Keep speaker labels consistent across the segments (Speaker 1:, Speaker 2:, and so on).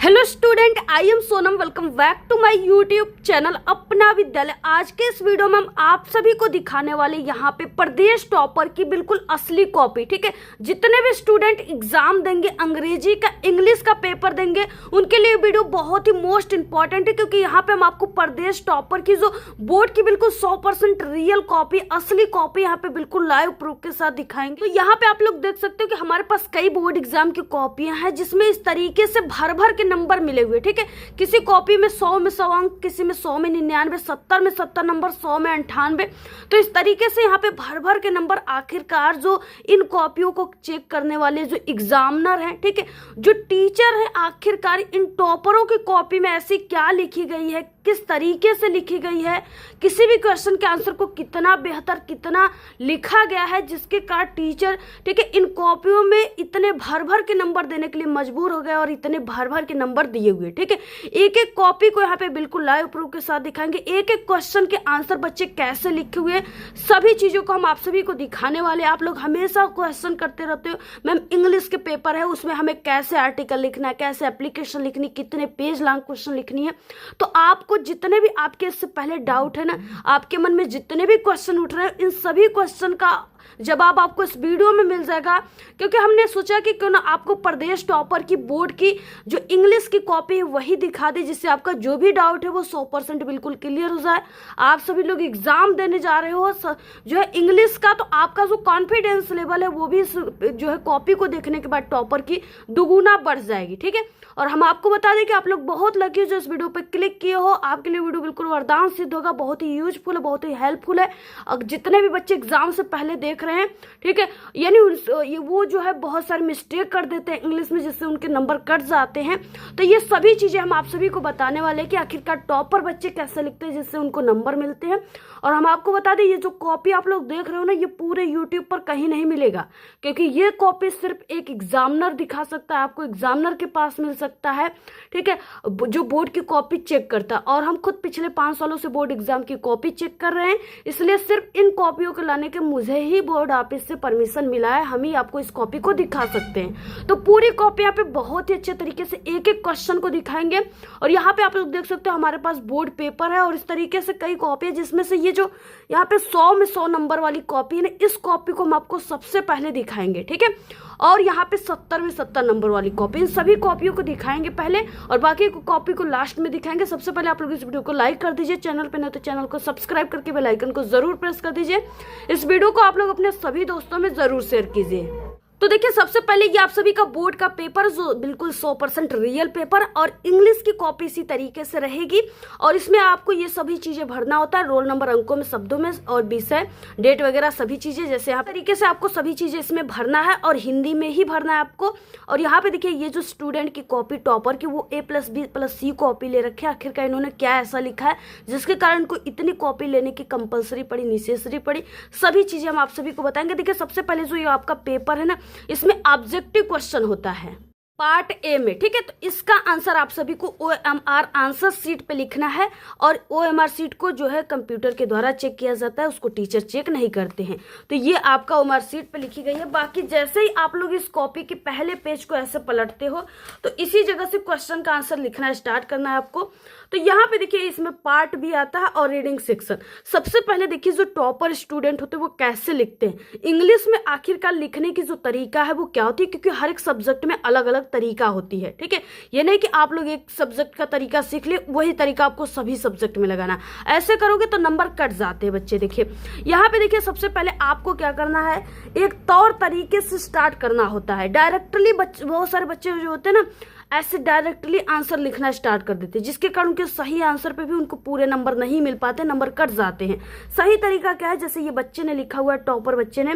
Speaker 1: Hello student, I am Sonam. Welcome back to my YouTube channel Apna Vidyalaya. आज के इस video में हम आप सभी को दिखाने वाले यहाँ पे प्रदेश टॉपर की बिल्कुल असली कॉपी। ठीक है, जितने भी स्टूडेंट एग्जाम देंगे, अंग्रेजी का, इंग्लिश का पेपर देंगे, उनके लिए वीडियो बहुत ही मोस्ट इंपॉर्टेंट है, क्योंकि यहाँ पे हम आपको प्रदेश टॉपर की जो बोर्ड की बिल्कुल 100% रियल कॉपी, असली कॉपी यहाँ पे बिल्कुल लाइव प्रूफ के साथ दिखाएंगे। तो यहाँ पे आप लोग देख सकते हो कि हमारे पास कई बोर्ड एग्जाम की कॉपियां हैं, जिसमें इस तरीके से भर भर के नंबर मिले हुए। ठीक है, किसी कॉपी में 100 में 100 अंक, किसी में 100 में 99, 70 में 70 नंबर, 100 में 98। तो इस तरीके से यहाँ पे भर भर के नंबर। आखिरकार जो इन कॉपियों को चेक करने वाले जो एग्जामिनर हैं, ठीक है, जो टीचर है, आखिरकार इन टॉपरों की कॉपी में ऐसी क्या लिखी गई है, किस तरीके से लिखी गई है, किसी भी क्वेश्चन के आंसर को कितना बेहतर, कितना लिखा गया है, जिसके कारण टीचर, ठीक है, इन कॉपियों में इतने भर भर के नंबर देने के लिए मजबूर हो गए और इतने भर भर के नंबर दिए हुए। ठीक है, एक एक कॉपी को यहाँ पे बिल्कुल लाइव प्रूफ के साथ दिखाएंगे। एक एक क्वेश्चन के आंसर बच्चे कैसे लिखे हुए, सभी चीजों को हम आप सभी को दिखाने वाले। आप लोग हमेशा क्वेश्चन करते रहते हो, मैम इंग्लिश के पेपर है, उसमें हमें कैसे आर्टिकल लिखना है, कैसे एप्लीकेशन लिखनी, कितने पेज लॉन्ग क्वेश्चन लिखनी है। तो आपको जितने भी आपके इससे पहले डाउट है ना, आपके मन में जितने भी क्वेश्चन उठ रहे हैं, इन सभी क्वेश्चन का जवाब आपको इस वीडियो में मिल जाएगा। क्योंकि हमने सोचा कि क्यों ना आपको प्रदेश टॉपर की बोर्ड की जो इंग्लिश की कॉपी है वही दिखा दे, जिससे आपका जो भी डाउट है वो 100% बिल्कुल क्लियर हो जाए। आप सभी लोग एग्जाम देने जा रहे हो जो है इंग्लिश का, तो आपका जो कॉन्फिडेंस लेवल है वो भी जो है कॉपी को देखने के बाद टॉपर की दुगुना बढ़ जाएगी। ठीक है, और हम आपको बता दें कि आप लोग बहुत लकी हो जो इस वीडियो पे क्लिक किए हो। आपके लिए वीडियो बिल्कुल वरदान सिद्ध होगा, बहुत ही यूजफुल है, बहुत ही हेल्पफुल है। और जितने भी बच्चे एग्जाम से पहले देख रहे हैं, ठीक है, यानी वो जो है बहुत सारे मिस्टेक कर देते हैं इंग्लिश में, जिससे उनके नंबर कट जाते हैं। तो ये सभी चीजें हम आप सभी को बताने वाले हैं कि आखिरकार टॉपर बच्चे कैसे लिखते हैं जिससे उनको नंबर मिलते हैं। और हम आपको बता दें, ये जो कॉपी आप लोग देख रहे हो ना, ये पूरे यूट्यूब पर कहीं नहीं मिलेगा, क्योंकि ये कॉपी सिर्फ एक एग्जामिनर दिखा सकता है, आपको एग्जामिनर के पास मिल सकता है। ठीक है, जो बोर्ड की कॉपी चेक करता है। और हम खुद पिछले 5 सालों से बोर्ड एग्जाम की कॉपी चेक कर रहे हैं, इसलिए सिर्फ इन कॉपियों को लाने के मुझे ही बोर्ड ऑफिस से परमिशन मिला है, हम ही आपको इस कॉपी को दिखा सकते हैं। तो पूरी कॉपी यहाँ पे बहुत ही अच्छे तरीके से एक एक क्वेश्चन को दिखाएंगे। और यहाँ पे आप लोग देख सकते हो हमारे पास बोर्ड पेपर है, और इस तरीके से कई कॉपी है, जिसमें से ये जो यहाँ पे 100 में 100 नंबर वाली कॉपी है ना, इस कॉपी को हम आपको सबसे पहले दिखाएंगे। ठीक है, और यहाँ पे 70 में 70 नंबर वाली कॉपी, इन सभी कॉपियों को दिखाएंगे पहले, और बाकी कॉपी को लास्ट में दिखाएंगे। सबसे पहले आप लोग इस वीडियो को लाइक कर दीजिए, चैनल पे नहीं तो चैनल को सब्सक्राइब करके बेल आइकन को जरूर प्रेस कर दीजिए। इस वीडियो को आप लोग अपने सभी दोस्तों में जरूर शेयर कीजिए। तो देखिए, सबसे पहले ये आप सभी का बोर्ड का पेपर जो बिल्कुल 100% रियल पेपर, और इंग्लिश की कॉपी इसी तरीके से रहेगी। और इसमें आपको ये सभी चीजें भरना होता है, रोल नंबर, अंकों में, शब्दों में, और विषय, डेट वगैरह सभी चीजें। जैसे यहाँ तरीके से आपको सभी चीजें इसमें भरना है, और हिंदी में ही भरना है आपको। और यहाँ पे देखिए, ये जो स्टूडेंट की कॉपी टॉपर की, वो A+B+C कॉपी ले रखे। आखिरकार इन्होंने क्या ऐसा लिखा है जिसके कारण इनको इतनी कॉपी लेने की कंपलसरी पड़ी, नेसेसरी पड़ी, सभी चीजें हम आप सभी को बताएंगे। देखिए, सबसे पहले जो ये आपका पेपर है ना, इसमें ऑब्जेक्टिव क्वेश्चन होता है पार्ट ए में। ठीक है, तो इसका आंसर आप सभी को OMR आंसर शीट पे लिखना है, और OMR शीट को जो है कंप्यूटर के द्वारा चेक किया जाता है, उसको टीचर चेक नहीं करते हैं। तो ये आपका OMR शीट पे लिखी गई है। बाकी जैसे ही आप लोग इस कॉपी के पहले पेज को ऐसे पलटते हो, तो इसी जगह से क्वेश्चन का आंसर लिखना स्टार्ट करना है आपको। तो यहाँ पे देखिए, इसमें पार्ट भी आता है और रीडिंग सेक्शन। सबसे पहले देखिए, जो टॉपर स्टूडेंट होते हैं वो कैसे लिखते हैं इंग्लिश में, आखिरकार लिखने की जो तरीका है वो क्या होती है, क्योंकि हर एक सब्जेक्ट में अलग अलग तरीका होती है। ठीक है, ये नहीं कि आप लोग एक सब्जेक्ट का तरीका सीख ले, वही तरीका आपको सभी सब्जेक्ट में लगाना। ऐसे करोगे तो नंबर कट जाते हैं बच्चे। देखिए, यहाँ पे देखिए, सबसे पहले आपको क्या करना है, एक तौर तरीके से स्टार्ट करना होता है। डायरेक्टली बहुत सारे बच्चे जो होते हैं ना, ऐसे डायरेक्टली आंसर लिखना स्टार्ट कर देते हैं, जिसके कारण उनके सही आंसर पे भी उनको पूरे नंबर नहीं मिल पाते, नंबर कट जाते हैं। सही तरीका क्या है, जैसे ये बच्चे ने लिखा हुआ है, टॉपर बच्चे ने,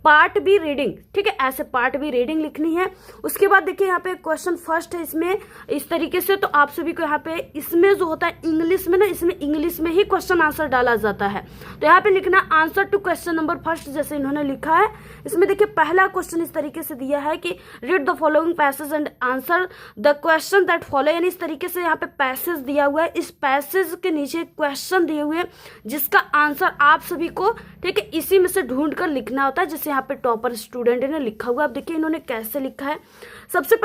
Speaker 1: पार्ट बी रीडिंग। ठीक है, ऐसे पार्ट बी रीडिंग लिखनी है। उसके बाद देखिए, यहाँ पे क्वेश्चन फर्स्ट है इसमें इस तरीके से। तो आप सभी को यहाँ पे इसमें जो होता है इंग्लिश में ना, इसमें इंग्लिश में ही क्वेश्चन आंसर डाला जाता है। तो यहाँ पे लिखना answer to question number first, जैसे इन्होंने लिखा है। इसमें देखिए, पहला क्वेश्चन इस तरीके से दिया है कि read the following passage and answer the question that follow, यानी इस तरीके से यहाँ पे पैसेज दिया हुआ है, इस पैसेज के नीचे क्वेश्चन दिए हुए हैं, जिसका आंसर आप सभी को, ठीक है, इसी में से ढूंढ कर लिखना होता है। जैसे यहाँ पे टॉपर स्टूडेंट ने लिखा हुआ है। अब देखिए इन्होंने कैसे लिखा है, सबसे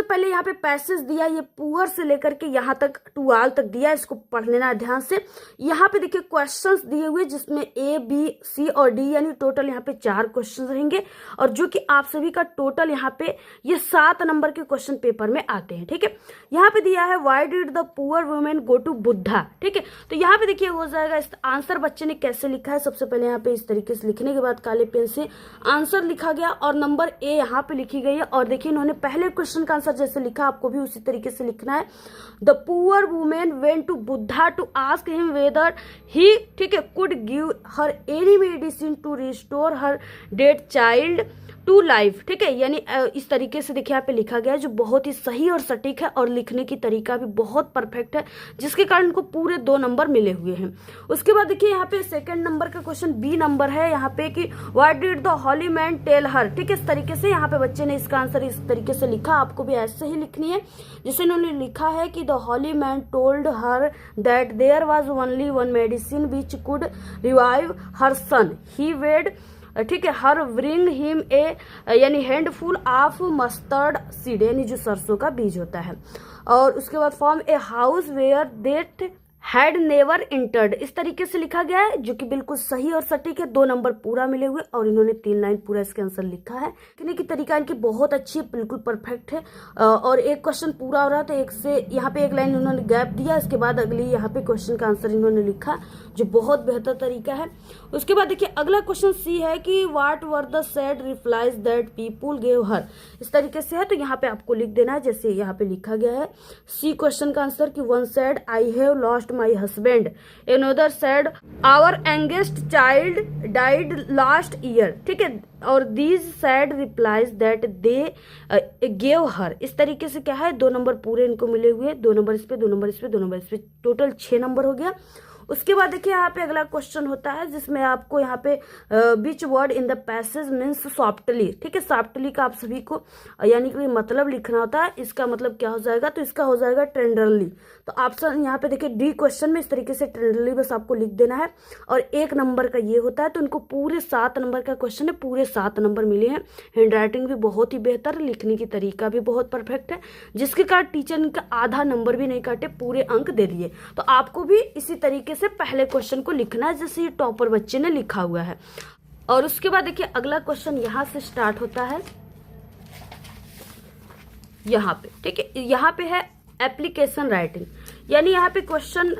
Speaker 1: पहले यहाँ पे पैसेज दिया, ये पुअर से लेकर के यहाँ तक टुआल तक दिया, इसको पढ़ लेना ध्यान से। यहाँ पे देखिए क्वेश्चंस दिए हुए जिसमें ए बी सी और डी यानी टोटल यहाँ पे 4 क्वेश्चन रहेंगे, और जो कि आप सभी का टोटल यहाँ पे ये 7 नंबर के क्वेश्चन पेपर में आते हैं। ठीक है, यहाँ पे दिया है why did the poor women go to Buddha. ठीक है, तो यहाँ पे देखिए हो जाएगा इस आंसर बच्चे ने कैसे लिखा है। सबसे पहले यहाँ पे इस तरीके से लिखने के बाद काले पेन से आंसर लिखा गया और नंबर ए यहाँ पे लिखी गई है। और देखिए इन्होंने पहले क्वेश्चन का आंसर जैसे लिखा आपको भी उसी तरीके से लिखना है। The poor women went to Buddha to ask him whether he, ठीक है, could give her any medicine to restore her dead child to life. ठीक है, यानी इस तरीके से देखिए यहाँ पे लिखा गया है, जो बहुत ही सही और सटीक है और लिखने की तरीका भी बहुत परफेक्ट है, जिसके कारण इनको पूरे 2 नंबर मिले हुए हैं। उसके बाद देखिए यहाँ पे सेकंड नंबर का क्वेश्चन बी नंबर है यहाँ पे कि what did the holy man tell her. ठीक है, इस तरीके से यहाँ पे बच्चे ने इसका आंसर इस तरीके से लिखा, आपको भी ऐसे ही लिखनी है जिसे इन्होंने लिखा है कि the holy man told her that there was only one medicine which could revive her son he wed, ठीक है, हर ब्रिंग हिम ए यानी हैंडफुल ऑफ मस्टर्ड सीड यानी जो सरसों का बीज होता है। और उसके बाद from a house where death had never entered, इस तरीके से लिखा गया है, जो कि बिल्कुल सही और सटीक है। 2 नंबर पूरा मिले हुए और इन्होंने 3 लाइन पूरा इसके आंसर लिखा है। लिखने की तरीका इनकी बहुत अच्छी है, बिल्कुल परफेक्ट है। और एक क्वेश्चन पूरा हो रहा था, एक से यहाँ पे 1 लाइन इन्होंने गैप दिया, इसके बाद अगली यहाँ पे क्वेश्चन का आंसर इन्होंने लिखा, जो बहुत बेहतर तरीका है। उसके बाद देखिए अगला क्वेश्चन सी है कि what were the sad replies that people gave her, इस तरीके से है, तो यहाँ पे आपको लिख देना है जैसे यहाँ पे लिखा गया है सी क्वेश्चन का आंसर कि one sad I have lost my husband, another said our youngest child died last year। ठीक है, और these said replies that they gave her, इस तरीके से क्या है 2 नंबर पूरे इनको मिले हुए, 2 नंबर इस पे, 2 नंबर इस पे, 2 नंबर इस पे, टोटल 6 नंबर हो गया। उसके बाद देखिए यहाँ पे अगला क्वेश्चन होता है जिसमें आपको यहाँ पे which word in the passage means softly. ठीक है, सॉफ्टली का आप सभी को यानी कि मतलब लिखना होता है, इसका मतलब क्या हो जाएगा, तो इसका हो जाएगा टेंडरली। तो ऑप्शन यहाँ पे देखिए डी क्वेश्चन में इस तरीके से टेंडरली बस आपको लिख देना है, और 1 नंबर का ये होता है। तो इनको पूरे 7 नंबर का क्वेश्चन है, पूरे 7 नंबर मिले हैं। हैंड राइटिंग भी बहुत ही बेहतर, लिखने की तरीका भी बहुत परफेक्ट है, जिसके कारण टीचर इनका आधा नंबर भी नहीं काटे, पूरे अंक दे दिए। तो आपको भी इसी तरीके से पहले क्वेश्चन को लिखना है जैसे ये टॉपर बच्चे ने लिखा हुआ है। और उसके बाद देखिए अगला क्वेश्चन यहां से स्टार्ट होता है, यहाँ पे, ठीक है, यहाँ पे है एप्लीकेशन राइटिंग, यानी यहाँ पे क्वेश्चन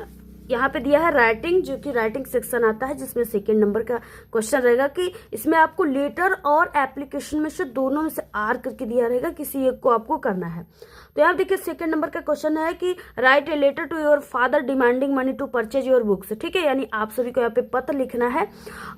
Speaker 1: यहाँ पे दिया है राइटिंग, जो कि राइटिंग सेक्शन आता है, जिसमें सेकंड नंबर का क्वेश्चन रहेगा कि इसमें आपको लेटर और एप्लीकेशन में से दोनों में से आर करके दिया रहेगा, किसी एक को आपको करना है। तो यहाँ देखिए सेकंड नंबर का क्वेश्चन है कि write a letter to your father demanding money to purchase your books. ठीक है, यानी आप सभी को यहाँ पे पत्र लिखना है,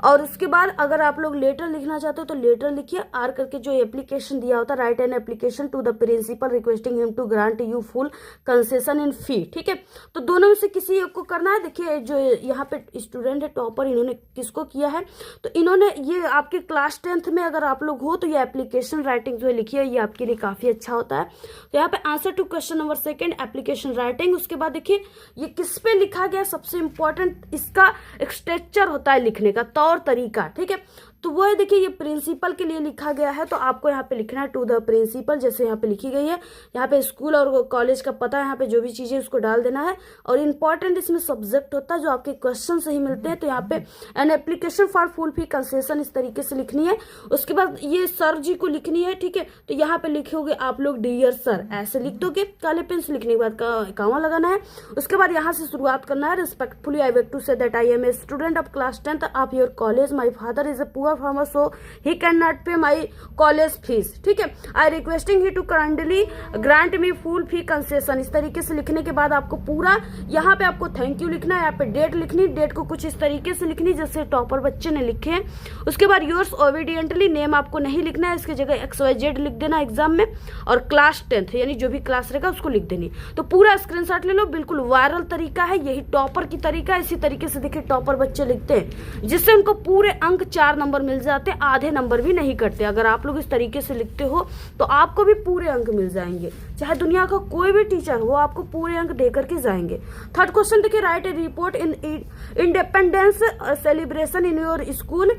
Speaker 1: और उसके बाद अगर आप लोग लेटर लिखना चाहते हो तो लेटर लिखिए, आर करके जो एप्लीकेशन दिया होता है right an application to the principal requesting him to grant you full concession in fee. ठीक है, तो दोनों में से किसी एक को करना है। देखिए जो यहाँ पे स्टूडेंट है टॉपर, इन्होंने किसको किया है, तो इन्होंने ये आपके क्लास 10th में अगर आप लोग हो तो ये एप्लीकेशन राइटिंग जो है लिखिए, ये आपके लिए काफी अच्छा होता है। तो यहाँ पे answer to question number second application writing. उसके बाद देखिए ये किस पे लिखा गया, सबसे इंपॉर्टेंट इसका स्ट्रक्चर होता है लिखने का तौर तरीका। ठीक है, तो वो है देखिए ये प्रिंसिपल के लिए लिखा गया है, तो आपको यहाँ पे लिखना है टू द प्रिंसिपल, जैसे यहाँ पे लिखी गई है। यहाँ पे स्कूल और कॉलेज का पता, यहाँ पे जो भी चीजें उसको डाल देना है। और इम्पोर्टेंट इसमें सब्जेक्ट होता है जो आपके क्वेश्चन सही मिलते हैं, तो यहाँ पे an application for full fee concession इस तरीके से लिखनी है। उसके बाद ये सर जी को लिखनी है। ठीक है, तो यहाँ पे लिखोगे आप लोग डियर सर, ऐसे लिख दोगे काले पेन से, लिखने के बाद कामा लगाना है। उसके बाद यहाँ से शुरुआत करना है, respectfully I beg to say that I am a student of class 10th of your college, my father is a poor farmer so he cannot pay my college fees। ठीक है, I requesting he to kindly grant me full fee concession। इस तरीके से लिखने के बाद आपको पूरा यहाँ पे आपको थैंक यू लिखना है, यहाँ पे डेट लिखनी, डेट को कुछ इस तरीके से लिखनी जैसे टॉपर बच्चे ने लिखे हैं। उसके बाद योर्स ओबीडियंटली, नेम आपको नहीं लिखना है, इसकी जगह XYZ लिख देना एग्जाम में, और क्लास 10th यानी जो भी क्लास रहेगा उसको लिख देनी। तो पूरा स्क्रीनशॉट ले लो, बिल्कुल वायरल तरीका है, यही टॉपर की तरीका है। इसी तरीके से देखिए टॉपर बच्चे लिखते हैं, जिससे उनको पूरे अंक 4 नंबर मिल जाते हैं, आधे नंबर भी नहीं कटते। अगर आप लोग इस तरीके से लिखते हो तो आपको भी पूरे अंक मिल जाएंगे, चाहे दुनिया का कोई भी टीचर हो, आपको पूरे अंक दे करके जाएंगे। थर्ड क्वेश्चन देखिए right A report in independence celebration in your school.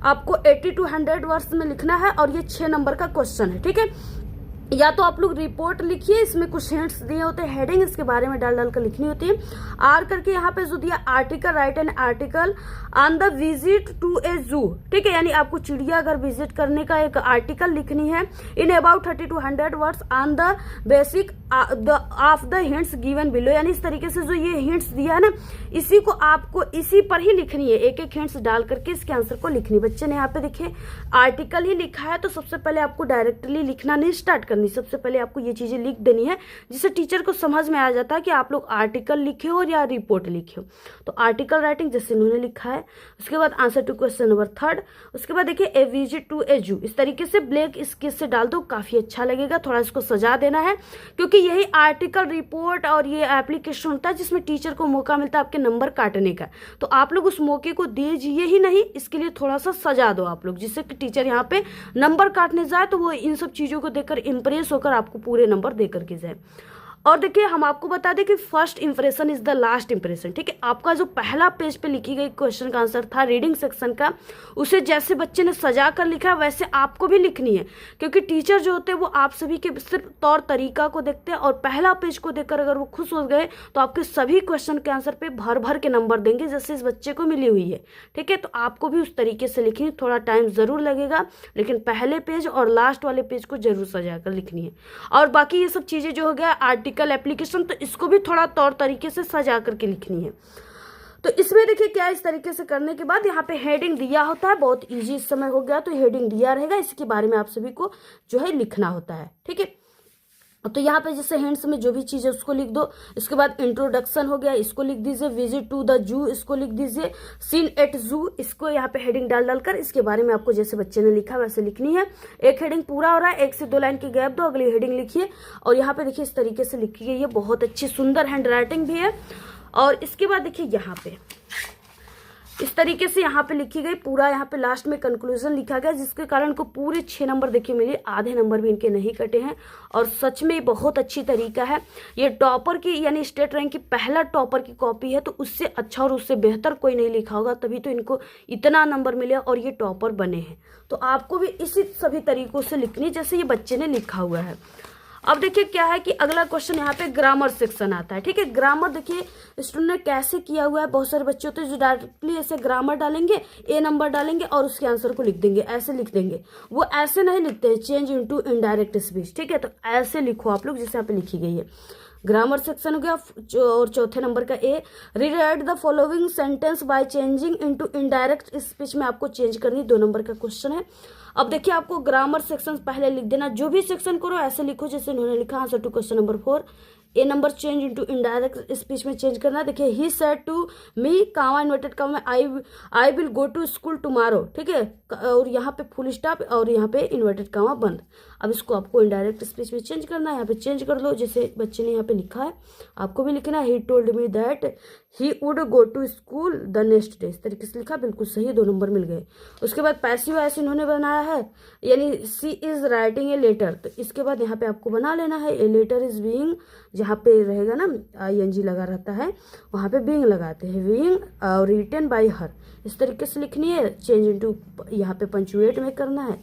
Speaker 1: आपको 80 to 100 वर्ड्स में लिखना है, और ये 6 नंबर का क्वेश्चन है। ठीक है, या तो आप लोग रिपोर्ट लिखिए, इसमें कुछ हिंट्स दिए होते हैं, हेडिंग इसके बारे में डाल डाल कर लिखनी होती है। आर करके यहाँ पे जो दिया article, right an article on the visit to a zoo, ठीक है, यानी आपको चिड़ियाघर विजिट करने का एक आर्टिकल लिखनी है in about 30 to 100 words on the basic of the hints given below, यानी इस तरीके से जो ये हिंट्स दिया है ना, इसी को आपको इसी पर ही लिखनी है, एक एक हिंट्स डाल करके इसके आंसर को लिखनी। बच्चे ने यहाँ पे देखिए आर्टिकल ही लिखा है, तो सबसे पहले आपको डायरेक्टली लिखना नहीं स्टार्ट करनी, सबसे पहले आपको ये चीजें लिख देनी है जिससे टीचर को समझ में आ जाता है कि आप लोग आर्टिकल लिखे हो या रिपोर्ट लिखे हो। तो आर्टिकल राइटिंग जैसे इन्होंने लिखा है, उसके बाद आंसर टू क्वेश्चन नंबर 3, उसके बाद देखिए ए विजिट टू ए जू, इस तरीके से ब्लैक स्केच से डाल दो, काफी अच्छा लगेगा। थोड़ा इसको सजा देना है क्योंकि यही आर्टिकल, रिपोर्ट और ये एप्लीकेशन होता है जिसमें टीचर को मौका मिलता है आपके नंबर काटने का, तो आप लोग उस मौके को दीजिए ही नहीं, इसके लिए थोड़ा सा सजा दो आप लोग, जिससे कि टीचर यहाँ पे नंबर काटने जाए तो वो इन सब चीजों को देखकर इंप्रेस होकर आपको पूरे नंबर दे करके जाए। और देखिए हम आपको बता दें कि first impression is the last impression, ठीक है। आपका जो पहला पेज पे लिखी गई क्वेश्चन का आंसर था रीडिंग सेक्शन का, उसे जैसे बच्चे ने सजा कर लिखा वैसे आपको भी लिखनी है, क्योंकि टीचर जो होते हैं वो आप सभी के सिर्फ तौर तरीका को देखते हैं, और पहला पेज को देखकर अगर वो खुश हो गए तो आपके सभी क्वेश्चन के आंसर पे भर भर के नंबर देंगे जैसे इस बच्चे को मिली हुई है, ठीक है। तो आपको भी उस तरीके से लिखनी, थोड़ा टाइम जरूर लगेगा, लेकिन पहले पेज और लास्ट वाले पेज को जरूर सजा कर लिखनी है। और बाकी ये सब चीजें जो हो गया आर्टिकल, एप्लीकेशन, तो इसको भी थोड़ा तौर तरीके से सजा करके लिखनी है। तो इसमें देखिए क्या, इस तरीके से करने के बाद यहाँ पे हेडिंग दिया होता है, बहुत इजी इस समय हो गया, तो हेडिंग दिया रहेगा, इसके बारे में आप सभी को जो है लिखना होता है, ठीक है। तो यहाँ पे जैसे हिंट्स में जो भी चीज है उसको लिख दो, इसके बाद इंट्रोडक्शन हो गया, इसको लिख दीजिए, विजिट टू द जू इसको लिख दीजिए, सीन एट जू इसको यहाँ पे हेडिंग डाल डालकर इसके बारे में आपको जैसे बच्चे ने लिखा वैसे लिखनी है। एक हेडिंग पूरा हो रहा है, 1 से 2 लाइन की गैप दो, अगली हेडिंग लिखिए। और यहाँ पे देखिए इस तरीके से लिखी गई है, बहुत अच्छी सुंदर हैंड राइटिंग भी है। और इसके बाद देखिए यहाँ पे इस तरीके से यहाँ पे लिखी गई, पूरा यहाँ पे लास्ट में कंक्लूजन लिखा गया, जिसके कारण को पूरे 6 नंबर देखिए मिले, आधे नंबर भी इनके नहीं कटे हैं। और सच में बहुत अच्छी तरीका है, ये टॉपर की यानी स्टेट रैंक की पहला टॉपर की कॉपी है, तो उससे अच्छा और उससे बेहतर कोई नहीं लिखा होगा, तभी तो इनको इतना नंबर मिले और ये टॉपर बने हैं। तो आपको भी इसी सभी तरीकों से लिखनी जैसे ये बच्चे ने लिखा हुआ है। अब देखिए क्या है कि अगला क्वेश्चन यहाँ पे ग्रामर सेक्शन आता है, ठीक है। ग्रामर देखिए स्टूडेंट ने कैसे किया हुआ है, बहुत सारे बच्चे होते हैं जो डायरेक्टली ऐसे ग्रामर डालेंगे, ए नंबर डालेंगे और उसके आंसर को लिख देंगे, ऐसे लिख देंगे। वो ऐसे नहीं लिखते हैं, चेंज इनटू इनडायरेक्ट स्पीच, ठीक है। तो ऐसे लिखो आप लोग जैसे यहाँ पे लिखी गई है। ग्रामर सेक्शन हो गया। और चौथे नंबर का A, rewrite the following sentence by changing into indirect speech में आपको चेंज करनी, 2 नंबर का क्वेश्चन है। अब देखिए आपको ग्रामर सेक्शन पहले लिख देना, जो भी सेक्शन करो ऐसे लिखो जैसे उन्होंने लिखा। Answer to question number 4, A number change into indirect speech में चेंज करना। देखिए he said to me comma inverted comma I will go to school tomorrow, ठीक है। और यहाँ पे फुल स्टॉप और यहाँ पे इन्वर्टेड कामा बंद। अब इसको आपको इनडायरेक्ट स्पीच में चेंज करना है, यहाँ पे चेंज कर लो जैसे बच्चे ने यहाँ पे लिखा है, आपको भी लिखना है। He told me that he would go to school the next day, इस तरीके से लिखा, बिल्कुल सही, 2 नंबर मिल गए। उसके बाद पैसिव वॉइस इन्होंने बनाया है, यानी सी इज राइटिंग ए लेटर, तो इसके बाद यहाँ पे आपको बना लेना है ए लेटर इज बीइंग, जहाँ पे रहेगा ना ING लगा रहता है वहाँ पे बीइंग लगाते हैं, बीइंग और रिटन बाय हर, इस तरीके से लिखनी है। चेंज इनटू यहाँ पे पंचुएट में करना है,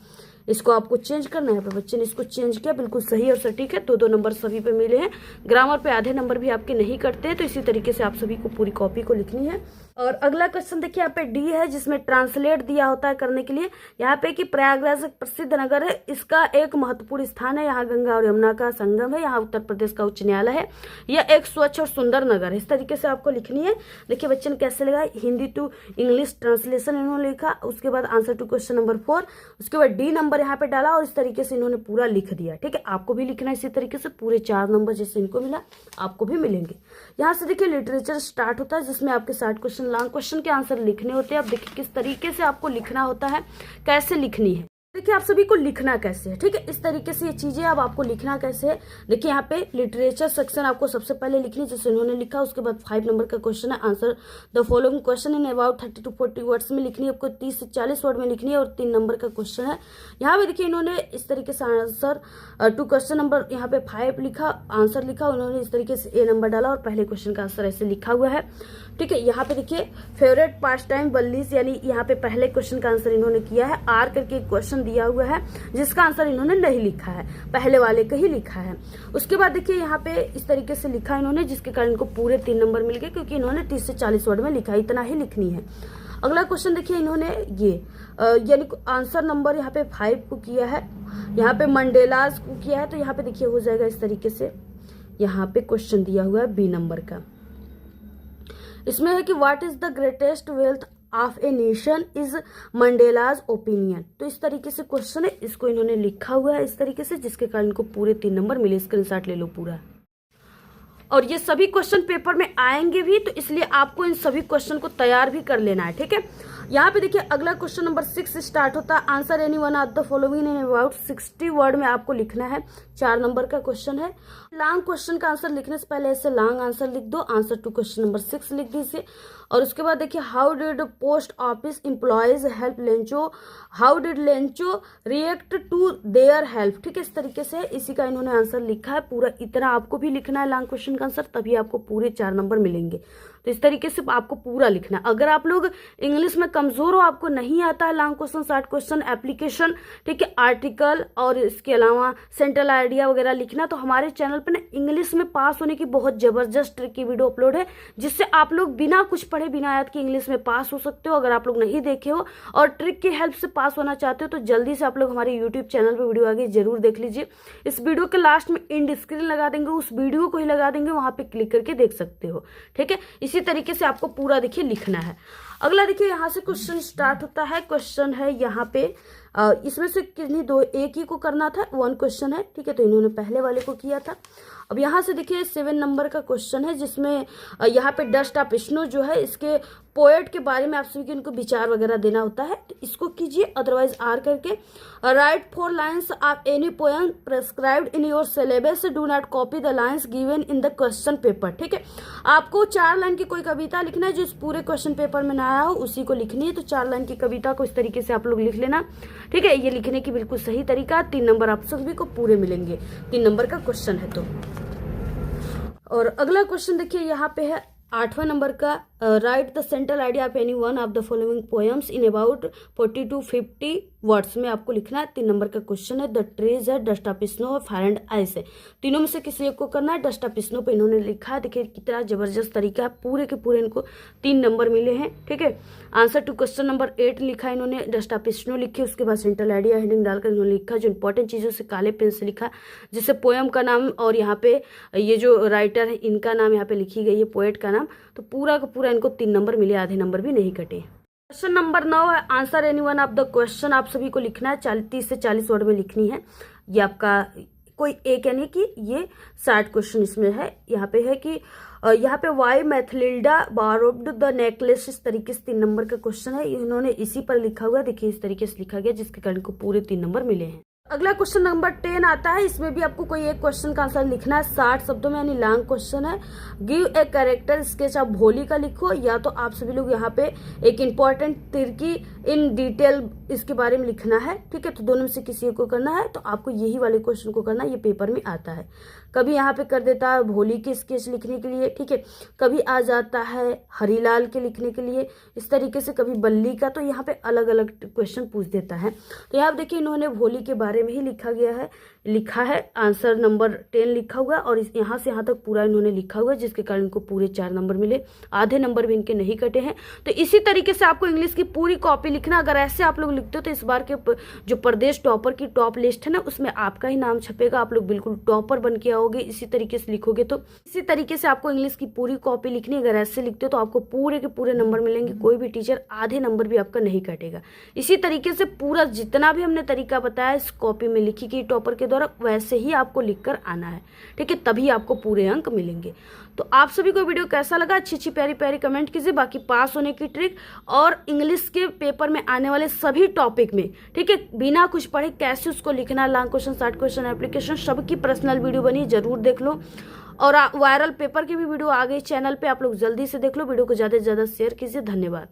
Speaker 1: इसको आपको चेंज करना है। यहाँ पे बच्चे ने इसको चेंज किया, बिल्कुल सही और सटीक है, 2-2 नंबर सभी पे मिले हैं। ग्रामर पे आधे नंबर भी आपके नहीं कटते हैं, तो इसी तरीके से आप सभी को पूरी कॉपी को लिखनी है। और अगला क्वेश्चन देखिए यहाँ पे डी है, जिसमें ट्रांसलेट दिया होता है करने के लिए। यहाँ पे कि प्रयागराज एक प्रसिद्ध नगर है, इसका एक महत्वपूर्ण स्थान है, यहाँ गंगा और यमुना का संगम है, यहाँ उत्तर प्रदेश का उच्च न्यायालय है, यह एक स्वच्छ और सुंदर नगर है, इस तरीके से आपको लिखनी है। देखिए बच्चे ने कैसे लगाया, हिंदी टू इंग्लिश ट्रांसलेशन इन्होंने लिखा। उसके बाद आंसर टू क्वेश्चन नंबर 4, उसके बाद डी नंबर यहाँ पे डाला और इस तरीके से इन्होंने पूरा लिख दिया, ठीक है। आपको भी लिखना है इसी तरीके से, पूरे 4 नंबर जैसे इनको मिला आपको भी मिलेंगे। यहाँ से देखिए लिटरेचर स्टार्ट होता है, जिसमें आपके 60 क्वेश्चन लॉन्ग क्वेश्चन के आंसर लिखने होते हैं। अब देखिए किस तरीके से आपको लिखना होता है, कैसे लिखनी है। देखिए आप सभी को लिखना कैसे है, ठीक है, इस तरीके से ये चीजें अब आपको लिखना कैसे है। देखिए यहाँ पे लिटरेचर सेक्शन आपको सबसे पहले लिखनी जैसे उन्होंने लिखा। उसके बाद 5 नंबर का क्वेश्चन है, answer the following question in about 30 to 40 words में लिखनी है, आपको 30 से 40 वर्ड में लिखनी है। और 3 नंबर का क्वेश्चन है, यहाँ पे देखिए इन्होंने इस तरीके से आंसर टू क्वेश्चन नंबर यहाँ पे 5 लिखा, आंसर लिखा उन्होंने इस तरीके से ए नंबर डाला और पहले क्वेश्चन का आंसर ऐसे लिखा हुआ है, ठीक है। यहाँ पे देखिए फेवरेट पास टाइम बल्लीस, यानी यहाँ पे पहले क्वेश्चन का आंसर इन्होंने किया है। आर करके क्वेश्चन क्वेश्चन दिया हुआ है जिसका आंसर इन्होंने नहीं लिखा है, पहले वाले का ही लिखा है। उसके बाद देखिए यहाँ पे इस तरीके से लिखा इन्होंने, जिसके कारण इनको पूरे 3 नंबर मिल गए, क्योंकि इन्होंने 30 से 40 वर्ड में लिखा है, इतना ही लिखनी है। अगला क्वेश्चन देखिए इन्होंने ये यानी आंसर नंबर यहाँ पे 5 को किया है, यहाँ पे मंडेलास को किया है, तो यहाँ पे देखिए हो जाएगा इस तरीके से। यहाँ पे क्वेश्चन दिया हुआ है बी नंबर का, इसमें है कि what is the greatest wealth of a nation is Mandela's opinion. तो इस तरीके से क्वेश्चन है, इसको इन्होंने लिखा हुआ है इस तरीके से, जिसके कारण इनको पूरे 3 नंबर मिले। स्क्रीनशॉट ले लो पूरा। और ये सभी क्वेश्चन पेपर में आएंगे भी, तो इसलिए आपको इन सभी क्वेश्चन को तैयार भी कर लेना है, ठीक है। यहाँ पे देखिए अगला क्वेश्चन नंबर 6 से स्टार्ट होता है। Answer any one of the following in about 60 word में आपको लिखना है। 4 नंबर का क्वेश्चन है। लॉन्ग क्वेश्चन का आंसर लिखने से पहले ऐसे लॉन्ग आंसर लिख दो। आंसर टू क्वेश्चन नंबर 6 लिख दीजिए। और उसके बाद देखिए how did post office employees help Lencho, how did Lencho react to their help, ठीक है। इस तरीके से इसी का इन्होंने आंसर लिखा है पूरा। इतना आपको भी लिखना है लॉन्ग क्वेश्चन का आंसर, तभी आपको पूरे 4 नंबर मिलेंगे। तो इस तरीके से आपको पूरा लिखना है। अगर आप लोग इंग्लिश में कमजोर हो, आपको नहीं आता है long question, short question, application, ठीक है, आर्टिकल और इसके अलावा सेंट्रल आइडिया वगैरह लिखना, तो हमारे चैनल पर ना इंग्लिश में पास होने की बहुत जबरदस्त ट्रिक की वीडियो अपलोड है, जिससे आप लोग बिना कुछ पढ़े, बिना याद के इंग्लिश में पास हो सकते हो। अगर आप लोग नहीं देखे हो और ट्रिक की हेल्प से पास होना चाहते हो, तो जल्दी से आप लोग हमारे यूट्यूब चैनल पर वीडियो आगे जरूर देख लीजिए। इस वीडियो के लास्ट में एंड स्क्रीन लगा देंगे, उस वीडियो को ही लगा देंगे, वहां पे क्लिक करके देख सकते हो, ठीक है। इसी तरीके से आपको पूरा देखिए लिखना है। अगला देखिए यहाँ से क्वेश्चन स्टार्ट होता है। क्वेश्चन है यहाँ पे इसमें से कितनी दो, एक ही को करना था, 1 क्वेश्चन है, ठीक है। तो इन्होंने पहले वाले को किया था। अब यहाँ से देखिए 7 नंबर का क्वेश्चन है, जिसमें यहाँ पे डस्ट ऑफ स्नो जो है, इसके पोएट के बारे में आप सभी को इनको विचार वगैरह देना होता है, तो इसको कीजिए। अदरवाइज आर करके right 4 lines of any poem prescribed in your syllabus, do not copy the lines given in the question paper, ठीक है। आपको 4 लाइन की कोई कविता लिखना है जो इस पूरे क्वेश्चन पेपर में ना आया हो, उसी को लिखनी है। तो 4 लाइन की कविता को इस तरीके से आप लोग लिख लेना, ठीक है। ये लिखने की बिल्कुल सही तरीका। 3 नंबर आप सभी को पूरे मिलेंगे, 3 नंबर का क्वेश्चन है। तो और अगला क्वेश्चन देखिए यहाँ पे है 8वां नंबर का। Right the central idea of any one of the following poems in about 40 to 50 words में आपको लिखना है। 3 नंबर का क्वेश्चन है। द ट्रीज है, डस्ट ऑफ स्नो और फायर एंड आइस है। तीनों में से किसी एक को करना है। डस्ट ऑफ स्नो पे इन्होंने लिखा है, देखिए कितना जबरदस्त तरीका है, पूरे के पूरे इनको 3 नंबर मिले हैं, ठीक है। आंसर टू क्वेश्चन नंबर 8 लिखा है इन्होंने, डस्ट ऑफ स्नो लिखी, उसके बाद सेंट्रल आइडिया हेडिंग डालकर इन्होंने लिखा, जो इंपॉर्टेंट चीजों से काले पेन से लिखा, जिससे पोएम का नाम और यहाँ पे ये जो राइटर है इनका नाम यहाँ पे लिखी गई है, पोएट का नाम। तो पूरा का पूरा इनको 3 नंबर मिले, आधे नंबर भी नहीं कटे। क्वेश्चन नंबर 9 है। Answer any one of the question आप सभी को लिखना है, 30 से 40 वर्ड में लिखनी है। ये आपका कोई एक, यानी कि ये 60 क्वेश्चन इसमें है। यहाँ पे है कि यहाँ पे वाई मैथलिल्डा बारोब्ड द नेकलेस, इस तरीके से 3 नंबर का क्वेश्चन है। इन्होंने इसी पर लिखा हुआ, देखिए इस तरीके से लिखा गया, जिसके कारण को पूरे 3 नंबर मिले हैं। अगला क्वेश्चन नंबर 10 आता है। इसमें भी आपको कोई एक क्वेश्चन का आंसर लिखना है, 60 शब्दों में, यानी लॉन्ग क्वेश्चन है। गिव ए कैरेक्टर स्केच आप भोली का लिखो, या तो आप सभी लोग यहाँ पे एक इंपॉर्टेंट तिरकी इन डिटेल इसके बारे में लिखना है, ठीक है। तो दोनों में से किसी एक को करना है। तो आपको यही वाले क्वेश्चन को करना है, ये पेपर में आता है। कभी यहाँ पे कर देता है भोली के स्केच लिखने के लिए, ठीक है। कभी आ जाता है हरीलाल के लिखने के लिए, इस तरीके से कभी बल्ली का। तो यहाँ पे अलग अलग क्वेश्चन पूछ देता है। तो यहाँ देखिए इन्होंने भोली के बारे में ही लिखा है। आंसर नंबर 10 लिखा हुआ, और यहाँ से यहाँ तक पूरा इन्होंने लिखा हुआ, जिसके कारण इनको पूरे 4 नंबर मिले, आधे नंबर भी इनके नहीं कटे हैं। तो इसी तरीके से आपको इंग्लिश की पूरी कॉपी लिखना। अगर ऐसे आप लोग लिखते हो तो इस बार के जो प्रदेश टॉपर की टॉप लिस्ट है ना, उसमें आपका ही नाम छपेगा, आप लोग बिल्कुल टॉपर बन के आओगे इसी तरीके से लिखोगे। तो इसी तरीके से आपको इंग्लिश की पूरी कॉपी लिखनी। अगर ऐसे लिखते हो तो आपको पूरे के पूरे नंबर मिलेंगे, कोई भी टीचर आधे नंबर भी आपका नहीं काटेगा। इसी तरीके से पूरा जितना भी हमने तरीका बताया इस कॉपी में लिखी गई टॉपर के द्वारा, वैसे ही आपको लिखकर आना है, ठीक है। तभी आपको पूरे अंक मिलेंगे। तो आप सभी को वीडियो कैसा लगा, अच्छी अच्छी प्यारी प्यारी कमेंट कीजिए। बाकी पास होने की ट्रिक और इंग्लिश के पेपर में आने वाले सभी टॉपिक में, ठीक है, बिना कुछ पढ़े कैसे उसको लिखना, long question, short question, application, सबकी पर्सनल वीडियो बनी, जरूर देख लो। और वायरल पेपर की भी वीडियो आ गई चैनल पे, आप लोग जल्दी से देख लो। वीडियो को ज़्यादा से ज़्यादा शेयर कीजिए। धन्यवाद।